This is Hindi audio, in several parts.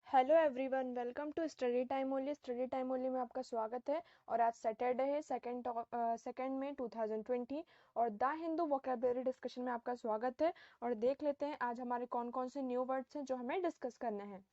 Hello everyone, welcome to study time only. Study time only में आपका स्वागत है। और आज सैटरडे है, सेकेंड में 2020 और द हिंदू वोकेबलरी डिस्कशन में आपका स्वागत है। और देख लेते हैं आज हमारे कौन कौन से न्यू वर्ड्स हैं जो हमें डिस्कस करने हैं।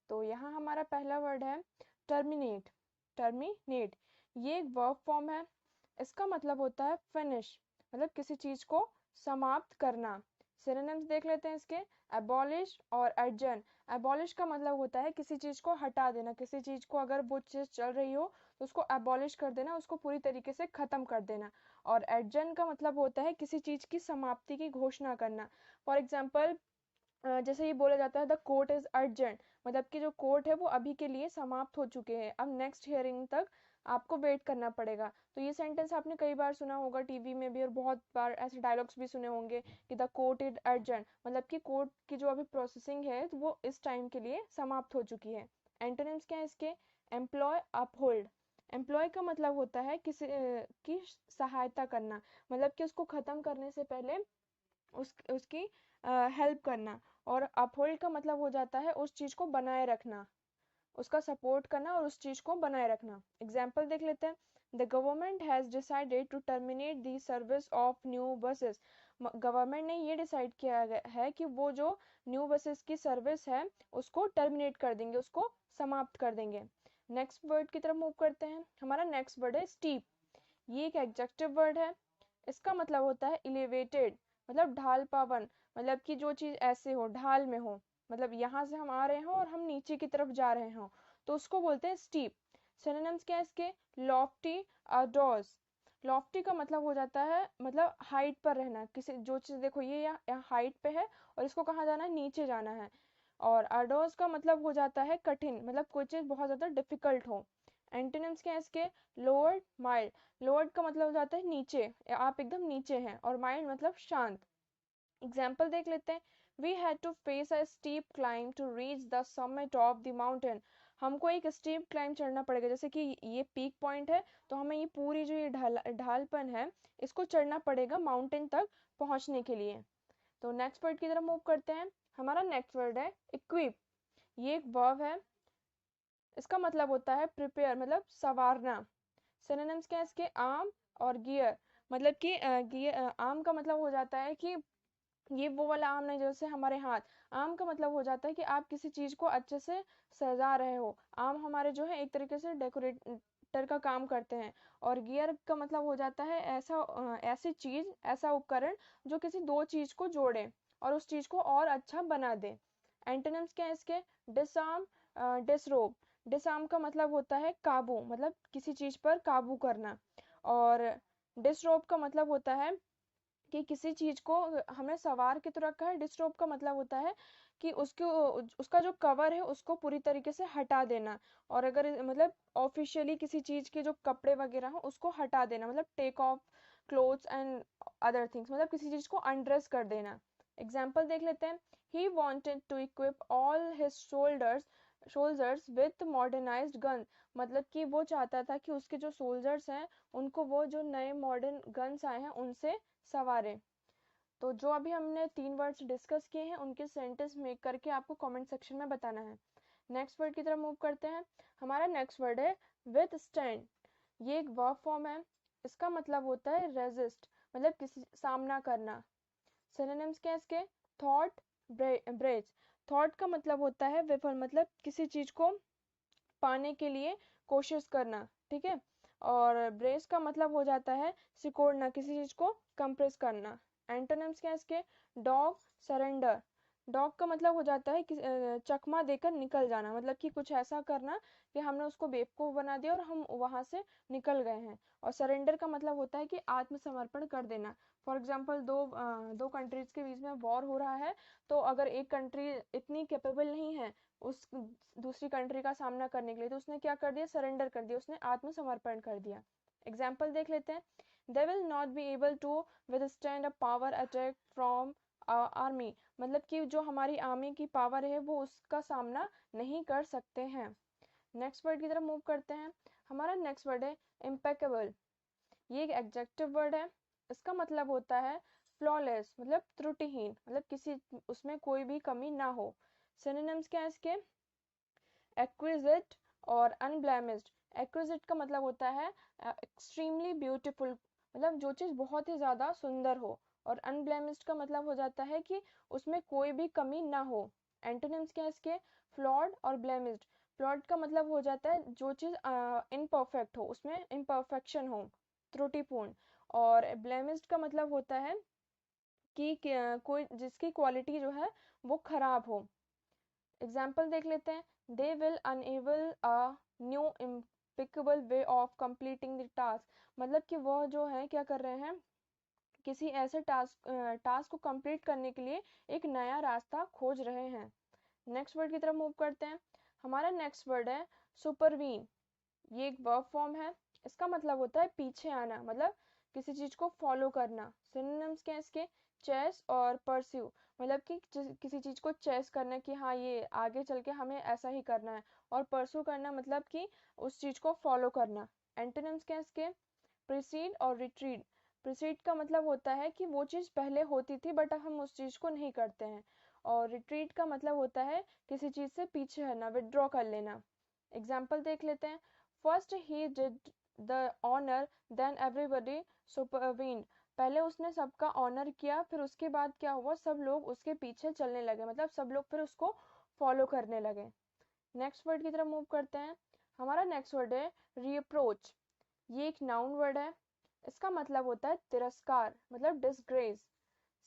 तो यहाँ हमारा पहला वर्ड है टर्मिनेट। टर्मिनेट ये एक वर्ब फॉर्म है। इसका मतलब होता है फिनिश, मतलब किसी चीज को समाप्त करना। सिनोनिम्स देख लेते हैं इसके। एबॉलिश और एडजर्न। एबॉलिश का मतलब होता है किसी चीज को हटा देना, किसी चीज को अगर वो चीज चल रही हो तो उसको एबॉलिश कर देना, उसको पूरी तरीके से खत्म कर देना। और एडजर्न का मतलब होता है किसी चीज की समाप्ति की घोषणा करना। फॉर एग्जाम्पल, जैसे ये बोला जाता है द कोर्ट इज अर्जेंट, मतलब कि जो कोर्ट है वो अभी के लिए समाप्त हो चुके हैं, अब नेक्स्ट हियरिंग तक आपको वेट करना पड़ेगा। तो ये सेंटेंस आपने कई बार सुना होगा टीवी में भी, और बहुत बार ऐसे डायलॉग्स भी सुने होंगे कि द कोर्ट इज अर्जेंट, मतलब कि कोर्ट की जो अभी प्रोसेसिंग है तो वो इस टाइम के लिए समाप्त हो चुकी है। एंटोनिम्स क्या है इसके? Employ, uphold. एम्प्लॉय का मतलब होता है किसी की सहायता करना, मतलब कि उसको खत्म करने से पहले उसकी हेल्प करना। और अपहोल्ड का मतलब हो जाता है उस चीज को बनाए रखना, उसका सपोर्ट करना और उस चीज को बनाए रखना। एग्जाम्पल देख लेते हैं। The government has decided to terminate the service of new buses. Government ने ये डिसाइड किया है कि वो जो न्यू बसेस की सर्विस है उसको टर्मिनेट कर देंगे, उसको समाप्त कर देंगे। नेक्स्ट वर्ड की तरफ मूव करते हैं। हमारा नेक्स्ट वर्ड है स्टीप। ये एक एडजेक्टिव वर्ड है। इसका मतलब होता है एलिवेटेड, मतलब ढाल पावन, मतलब कि जो चीज ऐसे हो, ढाल में हो, मतलब यहाँ से हम आ रहे हो और हम नीचे की तरफ जा रहे हो, तो उसको बोलते हैं स्टीप। सिनोनिम्स क्या है इसके? Lofty, adores. लॉफ्टी का मतलब हो जाता है मतलब हाइट पर रहना, किसी जो चीज देखो ये यहाँ हाइट पे है और इसको कहाँ जाना है? नीचे जाना है। और अडोर्स का मतलब हो जाता है कठिन, मतलब कोई चीज बहुत ज्यादा डिफिकल्ट हो। एंटोनिम्स क्या है इसके? Lowered, mild. लोअर्ड का मतलब हो जाता है नीचे, आप एकदम नीचे हैं, और माइल्ड मतलब शांत। एग्जाम्पल देख लेते हैं। We had to face a steep climb to reach the summit of the mountain. हमको एक स्टीप क्लाइंब चढ़ना पड़ेगा, जैसे कि ये पीक पॉइंट है तो हमें ये पूरी जो ये ढालपन है इसको चढ़ना पड़ेगा माउंटेन तक पहुंचने के लिए। तो नेक्स्ट वर्ड की तरफ मूव करते हैं। हमारा नेक्स्ट वर्ड है इक्विप। ये एक वर्ब है। इसका मतलब होता है प्रिपेयर, मतलब संवारना। सिनोनिम्स क्या है इसके? आर्म और गियर। मतलब कि गियर, आर्म का मतलब हो जाता है कि ये वो वाला आम नहीं जैसे हमारे हाथ। आम का मतलब हो जाता है कि आप किसी चीज को अच्छे से सजा रहे हो। आम हमारे जो है एक तरीके से डेकोरेटर का काम करते हैं। और गियर का मतलब हो जाता है ऐसा ऐसी चीज, ऐसा उपकरण जो किसी दो चीज को जोड़े और उस चीज को और अच्छा बना दे। एंटोनिम्स क्या है इसके? डिसआर्म, डिसरोब। डिसआर्म का मतलब होता है काबू, मतलब किसी चीज पर काबू करना। और डिसरोब का मतलब होता है कि किसी चीज को हमने सवार के तो रखा है। डिस्टॉर्ब का मतलब होता है कि उसको, उसका जो कवर है उसको पूरी तरीके से हटा देना। और अगर मतलब ऑफिशियली किसी चीज के जो कपड़े वगैरह हो उसको हटा देना, मतलब take off clothes and other things, मतलब किसी चीज को अनड्रेस कर देना। एग्जाम्पल देख लेते हैं। He wanted to equip all his soldiers with modernised gun. मतलब कि वो चाहता था कि उसके जो सोल्जर्स हैं उनको वो जो नए मॉडर्न गन्स आए हैं उनसे सवारे। तो जो अभी हमने तीन वर्ड्स डिस्कस किए हैं उनके सेंटेंस मेक करके आपको कमेंट सेक्शन में बताना है। नेक्स्ट वर्ड की तरफ मूव करते हैं। हमारा नेक्स्ट वर्ड है विथ स्टैंड। ये एक वर्ब फॉर्म है। इसका मतलब होता है रेजिस्ट, मतलब किसी सामना करना। सिनोनिम्स क्या है इसके? थॉट, ब्रेज। थॉट का मतलब होता है विफल, मतलब किसी चीज को पाने के लिए कोशिश करना, ठीक है। और ब्रेस का मतलब हो जाता है सिकोड़ना, किसी चीज को कंप्रेस करना। एंटोनिम्स क्या है इसके? Dog, surrender. डॉग का मतलब हो जाता है कि चकमा देकर निकल जाना, मतलब कि कुछ ऐसा करना कि हमने उसको बेवकूफ बना दिया और हम वहां से निकल गए हैं। और सरेंडर का मतलब होता है कि आत्मसमर्पण कर देना। फॉर एग्जाम्पल, दो कंट्रीज के बीच में वॉर हो रहा है, तो अगर एक कंट्री इतनी कैपेबल नहीं है उस दूसरी कंट्री का सामना करने के लिए, तो उसने क्या कर दिया? सरेंडर कर दिया, उसने आत्मसमर्पण कर दिया। एग्जाम्पल देख लेते हैं। They will not be able to withstand a power attack from army. मतलब कि जो हमारी आर्मी की पावर है वो उसका सामना नहीं कर सकते हैं। नेक्स्ट वर्ड की तरफ मूव करते हैं। हमारा नेक्स्ट वर्ड है इम्पेकेबल। ये एक एडजेक्टिव वर्ड है। इसका मतलब होता है फ्लॉलेस, मतलब त्रुटिहीन, मतलब किसी उसमें कोई भी कमी ना हो। सिनोनिम्स क्या है इसके? एक्विजिट और अनब्लेमिश्ड। एक्विजिट का मतलब होता है एक्सट्रीमली ब्यूटीफुल, मतलब जो चीज़ बहुत ही ज़्यादा सुंदर हो। और अनब्लेमिश्ड का मतलब हो जाता है कि उसमें कोई भी कमी ना हो। एंटोनिम्स क्या है इसके? फ्लॉड और ब्लेमिश्ड। फ्लॉड का मतलब हो जाता है जो चीज़ इनपरफेक्ट हो, उसमें इम्परफेक्शन हो, त्रुटिपूर्ण। और ब्लेमिश्ड का मतलब होता है कि कोई जिसकी क्वालिटी जो है वो खराब हो। एग्जाम्पल देख लेते हैं। They will unable a new impeccable way of completing the task. मतलब कि वह जो है क्या कर रहे हैं, किसी ऐसे टास्क को कंप्लीट करने के लिए एक नया रास्ता खोज रहे हैं। नेक्स्ट वर्ड की तरफ मूव करते हैं। हमारा नेक्स्ट वर्ड है सुपरवीन। ये एक वर्ब फॉर्म है। इसका मतलब होता है पीछे आना, मतलब किसी चीज को फॉलो करना। सिनोनिम्स क्या है इसके? चेस और परस्यू। मतलब कि किसी चीज को चेस करना कि हाँ ये आगे चल के हमें ऐसा ही करना है, और परस्यू करना मतलब कि उस चीज को फॉलो करना। एंटोनिम्स क्या है इसके? प्रिसीड और रिट्रीट। प्रिसीड का मतलब होता है कि वो चीज पहले होती थी बट हम उस चीज को नहीं करते हैं। और रिट्रीट का मतलब होता है किसी चीज से पीछे हटना, विथड्रॉ कर लेना। एग्जाम्पल देख लेते हैं। First he did the honour then everybody supervened. पहले उसने सबका ऑनर किया, फिर उसके बाद क्या हुआ, सब लोग उसके पीछे चलने लगे, मतलब सब लोग फिर उसको फॉलो करने लगे। नेक्स्ट वर्ड की तरफ मूव करते हैं। हमारा नेक्स्ट वर्ड है रिअप्रोच। ये एक नाउन वर्ड है। इसका मतलब होता है तिरस्कार, मतलब डिसग्रेस।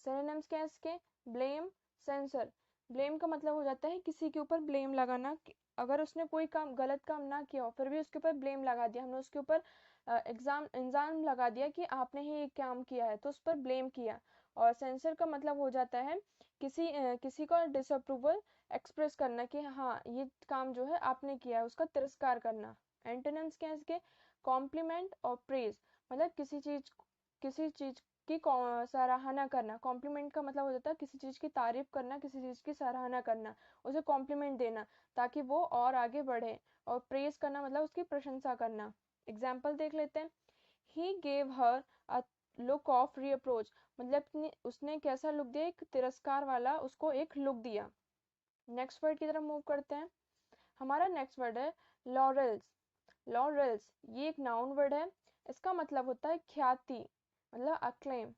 सिनोनिम्स क्या है इसके? Blame, sensor. ब्लेम का मतलब हो जाता है किसी के ऊपर ब्लेम लगाना। अगर उसने कोई काम गलत काम ना किया हो फिर भी उसके ऊपर ब्लेम लगा दिया, हमने उसके ऊपर इल्जाम लगा दिया कि आपने ही ये काम किया है, तो उस पर ब्लेम किया। और सेंसर का मतलब हो जाता है किसी का डिसअप्रूवल एक्सप्रेस करना कि हाँ ये काम जो है आपने किया है, उसका तिरस्कार करना। एंटोनिम्स क्या है इसके? कॉम्प्लीमेंट और प्रेज। मतलब किसी चीज की सराहना करना। कॉम्प्लीमेंट का मतलब हो जाता है किसी चीज की तारीफ करना, किसी चीज की सराहना करना, उसे कॉम्प्लीमेंट देना ताकि वो और आगे बढ़े। और प्रेज करना मतलब उसकी प्रशंसा करना। एग्जाम्पल देख लेते हैं। He gave her a look of reproach. मतलब उसने कैसा लुक दिया? एक तिरस्कार वाला उसको एक लुक दिया। नेक्स्ट वर्ड की तरफ मूव करते हैं। हमारा नेक्स्ट वर्ड है लॉरेल्स। लॉरेल्स ये एक नाउन वर्ड है। इसका मतलब होता है ख्याति, मतलब अक्लेम।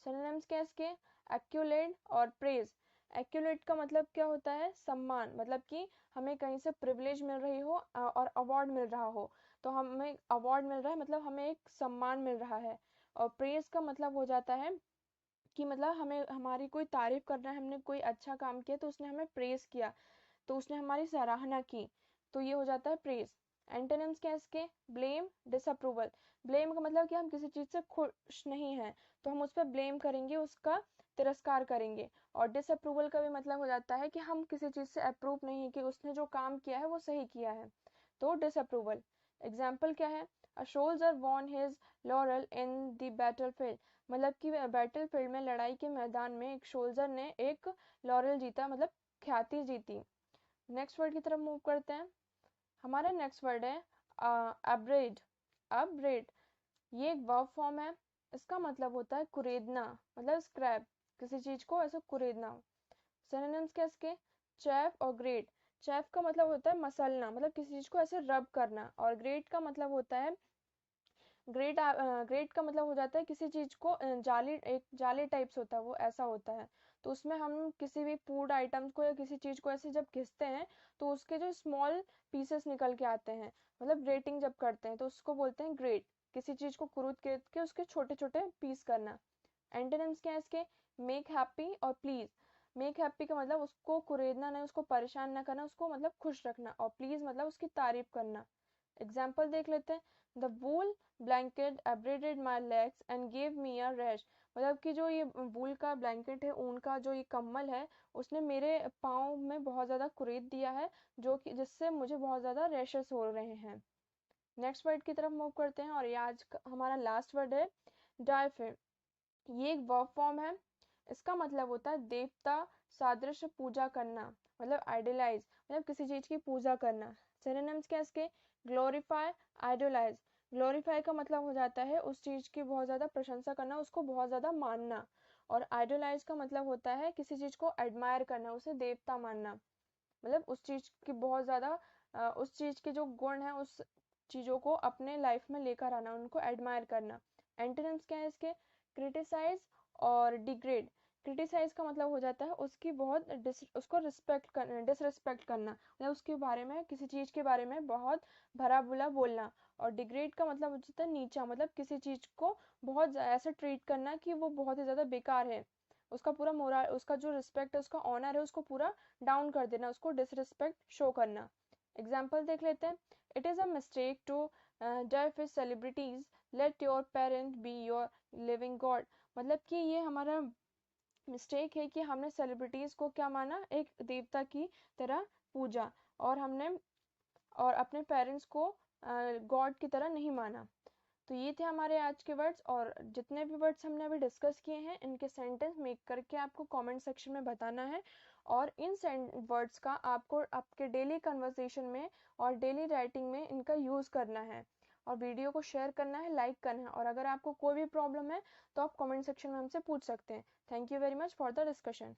सिनोनिम्स क्या है इसके? एक्यूलेट और प्रेज। एक्यूलेट का मतलब क्या होता है? सम्मान, मतलब कि हमें कहीं से प्रिविलेज मिल रही हो और अवार्ड मिल रहा हो, तो हमें अवार्ड मिल रहा है मतलब हमें एक सम्मान मिल रहा है। और प्रेज का मतलब हो जाता है कि मतलब हमें हमारी कोई तारीफ कर रहा है, हमने कोई अच्छा काम किया तो उसने हमें प्रेज किया, तो उसने हमारी सराहना की, तो ये हो जाता है प्रेज। एंटोनिम्स क्या है इसके? Blame, disapproval. ब्लेम का मतलब कि हम किसी चीज से खुश नहीं हैं तो हम उस पर ब्लेम करेंगे, उसका तिरस्कार करेंगे। और डिसअप्रूवल का भी मतलब हो जाता है कि हम किसी चीज से अप्रूव नहीं है कि उसने जो काम किया है वो सही किया है, तो डिसअप्रूवल। एग्जाम्पल क्या है? A soldier won his laurel in the battlefield. मतलब कि बैटलफील्ड में, लड़ाई के मैदान में एक सोल्जर ने एक लॉरल जीता, मतलब ख्याति जीती। नेक्स्ट वर्ड की तरफ मूव करते हैं। हमारा नेक्स्ट वर्ड है अब्रेड। अब्रेड ये एक वर्ब फॉर्म है। इसका मतलब होता है कुरेदना, मतलब स्क्रैप, किसी चीज को ऐसे कुरेदना। सिनोनिम्स क्या इसके? चैफ और ग्रेट। चैफ का मतलब होता है मसलना, मतलब किसी चीज को ऐसे रब करना। और ग्रेट का मतलब होता है ग्रेट का मतलब हो जाता है किसी चीज को जाली, एक जाली टाइप्स होता है वो, ऐसा होता है। तो उसमें हम किसी भी फूड आइटम्स को या किसी चीज को ऐसे जब घिसते हैं तो उसके जो स्मॉल पीसेस निकल के आते हैं, मतलब ग्रेटिंग जब करते हैं तो उसको बोलते हैं ग्रेट। किसी चीज को कुरूद के उसके छोटे छोटे पीस करना। एंटोनिम्स क्या है इसके? मेक हैप्पी और प्लीज। मेक हैप्पी का मतलब उसको कुरेदना नहीं, उसको परेशान ना करना, उसको मतलब खुश रखना। और प्लीज मतलब उसकी तारीफ करना। एग्जाम्पल देख लेते हैं। The wool blanket abraded my legs and gave me a rash। मतलब कि जो ये वूल का ब्लैंकेट है, ऊन का जो ये कम्बल है, उसने मेरे पाँव में बहुत ज़्यादा कुरेद दिया है, जो कि जिससे मुझे बहुत ज़्यादा रैशेस हो रहे हैं। नेक्स्ट वर्ड की तरफ मूव करते हैं और ये आज का हमारा लास्ट वर्ड है डायफेम। ये एक वर्ब फॉर्म है। इसका मतलब होता है देवता सादृश्य पूजा करना, मतलब आइडलाइज, मतलब किसी चीज की पूजा करना। सिनोनिम्स क्या है इसके? Glorify, idolise. ग्लोरीफाई का मतलब हो जाता है उस चीज की बहुत ज्यादा प्रशंसा करना, उसको बहुत ज्यादा मानना। और आइडलाइज का मतलब होता है किसी चीज को एडमायर करना, उसे देवता मानना, मतलब उस चीज की बहुत ज्यादा उस चीज़ के जो गुण हैं उस चीज़ों को अपने लाइफ में लेकर आना, उनको एडमायर करना। एंटोनिम्स क्या है इसके? क्रिटिसाइज और डिग्रेड। क्रिटिसाइज का मतलब हो जाता है उसकी बहुत उसको डिसरिस्पेक्ट करना, मतलब उसके बारे में, किसी चीज़ के बारे में बहुत भला बुरा बोलना। और डिग्रेड का मतलब हो जाता है नीचा, मतलब किसी चीज़ को बहुत ऐसे ट्रीट करना कि वो बहुत ही ज़्यादा बेकार है, उसका पूरा मोरल, उसका जो रिस्पेक्ट है, उसका ऑनर है, उसको पूरा डाउन कर देना, उसको डिसरिस्पेक्ट शो करना। एग्जाम्पल देख लेते हैं। It is a mistake to जज celebrities, let your parent be your living god. मतलब कि ये हमारा मिस्टेक है कि हमने सेलिब्रिटीज को क्या माना, एक देवता की तरह पूजा, और हमने और अपने पेरेंट्स को गॉड की तरह नहीं माना। तो ये थे हमारे आज के वर्ड्स, और जितने भी वर्ड्स हमने अभी डिस्कस किए हैं इनके सेंटेंस मेक करके आपको कमेंट सेक्शन में बताना है। और इन वर्ड्स का आपको आपके डेली कन्वर्सेशन में और डेली राइटिंग में इनका यूज़ करना है, और वीडियो को शेयर करना है, लाइक करना है। और अगर आपको कोई भी प्रॉब्लम है तो आप कमेंट सेक्शन में हमसे पूछ सकते हैं। Thank you very much for the discussion.